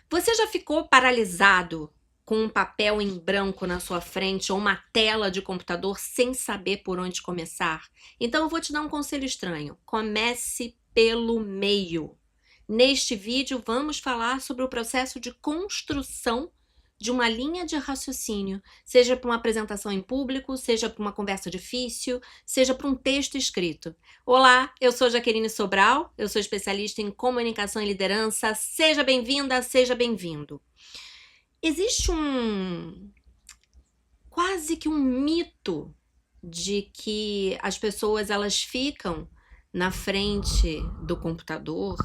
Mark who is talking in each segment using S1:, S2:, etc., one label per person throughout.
S1: Você já ficou paralisado com um papel em branco na sua frente ou uma tela de computador sem saber por onde começar? Então eu vou te dar um conselho estranho. Comece pelo meio. Neste vídeo vamos falar sobre o processo de construção de uma linha de raciocínio, seja para uma apresentação em público, seja para uma conversa difícil, seja para um texto escrito. Olá, eu sou Jaqueline Sobral, eu sou especialista em comunicação e liderança. Seja bem-vinda, seja bem-vindo. Existe quase que um mito de que as pessoas elas ficam na frente do computador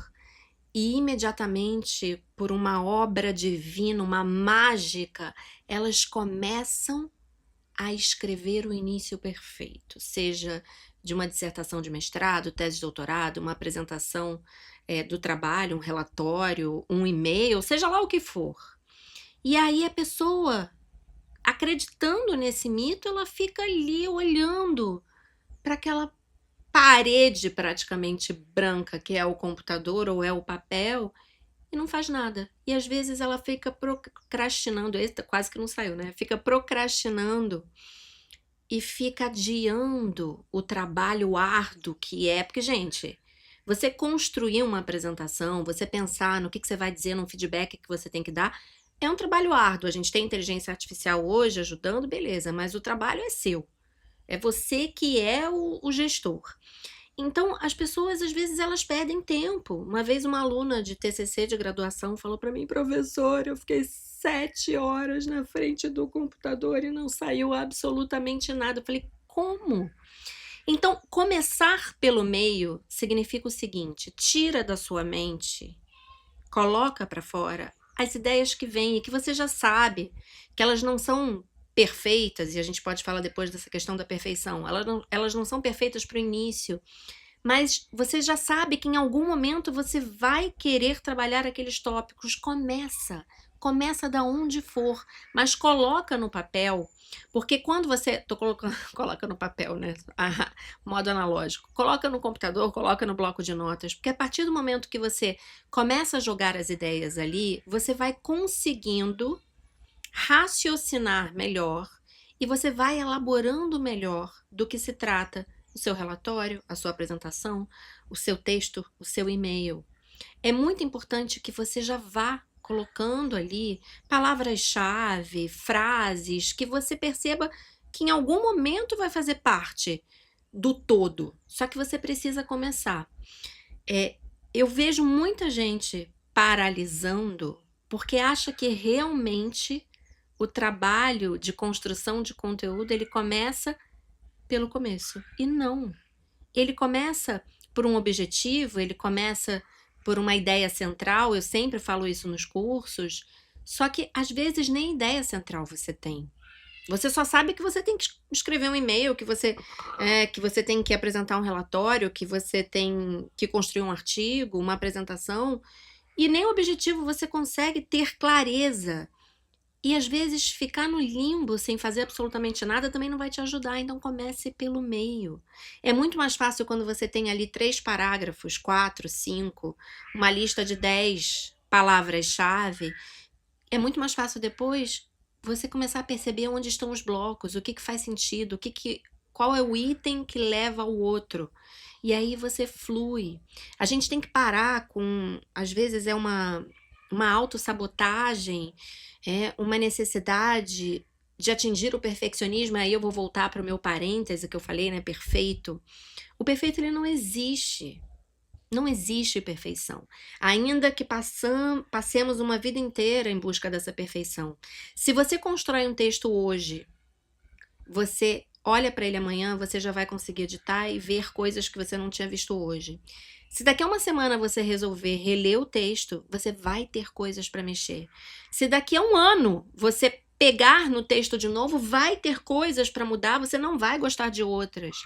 S1: e imediatamente por uma obra divina, uma mágica, elas começam a escrever o início perfeito, seja de uma dissertação de mestrado, tese de doutorado, uma apresentação do trabalho, um relatório, um e-mail, seja lá o que for. E aí a pessoa, acreditando nesse mito, ela fica ali olhando para aquela parede praticamente branca que é o computador ou é o papel e não faz nada. E às vezes ela fica procrastinando, eita, quase que não saiu, né? Fica procrastinando e fica adiando o trabalho árduo que é. Porque, gente, você construir uma apresentação, você pensar no que você vai dizer, no feedback que você tem que dar, é um trabalho árduo. A gente tem inteligência artificial hoje ajudando, beleza, mas o trabalho é seu. É você que é o gestor. Então, as pessoas, às vezes, elas perdem tempo. Uma vez uma aluna de TCC de graduação falou para mim, professora, eu fiquei 7 horas na frente do computador e não saiu absolutamente nada. Eu falei, como? Então, começar pelo meio significa o seguinte, tira da sua mente, coloca para fora as ideias que vêm e que você já sabe que elas não são perfeitas, e a gente pode falar depois dessa questão da perfeição, elas não são perfeitas para o início, mas você já sabe que em algum momento você vai querer trabalhar aqueles tópicos. Começa da onde for, mas coloca no papel, porque quando você, tô colocando, coloca no papel, né? Modo analógico. Coloca no computador, coloca no bloco de notas, porque a partir do momento que você começa a jogar as ideias ali, você vai conseguindo raciocinar melhor e você vai elaborando melhor do que se trata o seu relatório, a sua apresentação, o seu texto, o seu e-mail. É muito importante que você já vá colocando ali palavras-chave, frases que você perceba que em algum momento vai fazer parte do todo. Só que você precisa começar. Eu vejo muita gente paralisando porque acha que realmente o trabalho de construção de conteúdo ele começa pelo começo. E não. Ele começa por um objetivo, ele começa por uma ideia central, eu sempre falo isso nos cursos, só que às vezes nem ideia central você tem. Você só sabe que você tem que escrever um e-mail, que você tem que apresentar um relatório, que você tem que construir um artigo, uma apresentação, e nem o objetivo você consegue ter clareza. E às vezes ficar no limbo sem fazer absolutamente nada também não vai te ajudar, então comece pelo meio. É muito mais fácil quando você tem ali 3 parágrafos, 4, 5, uma lista de 10 palavras-chave. É muito mais fácil depois você começar a perceber onde estão os blocos, o que faz sentido, qual é o item que leva ao outro. E aí você flui. A gente tem que parar com, às vezes é uma autossabotagem, uma necessidade de atingir o perfeccionismo. Aí eu vou voltar para o meu parêntese que eu falei, né? Perfeito. O perfeito ele não existe. Não existe perfeição. Ainda que passemos uma vida inteira em busca dessa perfeição. Se você constrói um texto hoje, você olha para ele amanhã, você já vai conseguir editar e ver coisas que você não tinha visto hoje. Se daqui a uma semana você resolver reler o texto, você vai ter coisas para mexer. Se daqui a um ano você pegar no texto de novo, vai ter coisas para mudar, você não vai gostar de outras.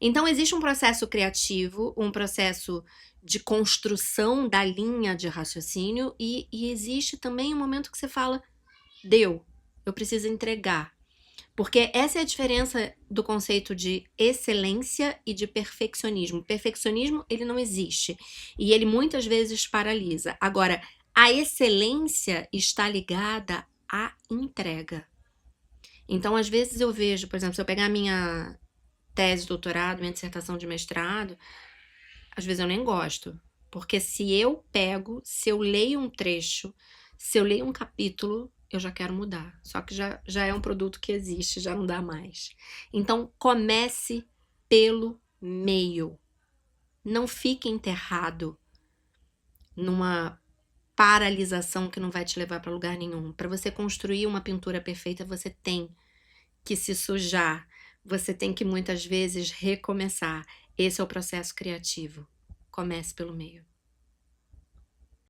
S1: Então existe um processo criativo, um processo de construção da linha de raciocínio e existe também um momento que você fala, deu, eu preciso entregar. Porque essa é a diferença do conceito de excelência e de perfeccionismo. Perfeccionismo, ele não existe. E ele muitas vezes paralisa. Agora, A excelência está ligada à entrega. Então, às vezes eu vejo, por exemplo, se eu pegar minha tese de doutorado, minha dissertação de mestrado, às vezes eu nem gosto. Porque se eu pego, se eu leio um trecho, se eu leio um capítulo, eu já quero mudar. Só que já é um produto que existe, já não dá mais. Então, comece pelo meio. Não fique enterrado numa paralisação que não vai te levar para lugar nenhum. Para você construir uma pintura perfeita, você tem que se sujar, você tem que muitas vezes recomeçar. Esse é o processo criativo. Comece pelo meio.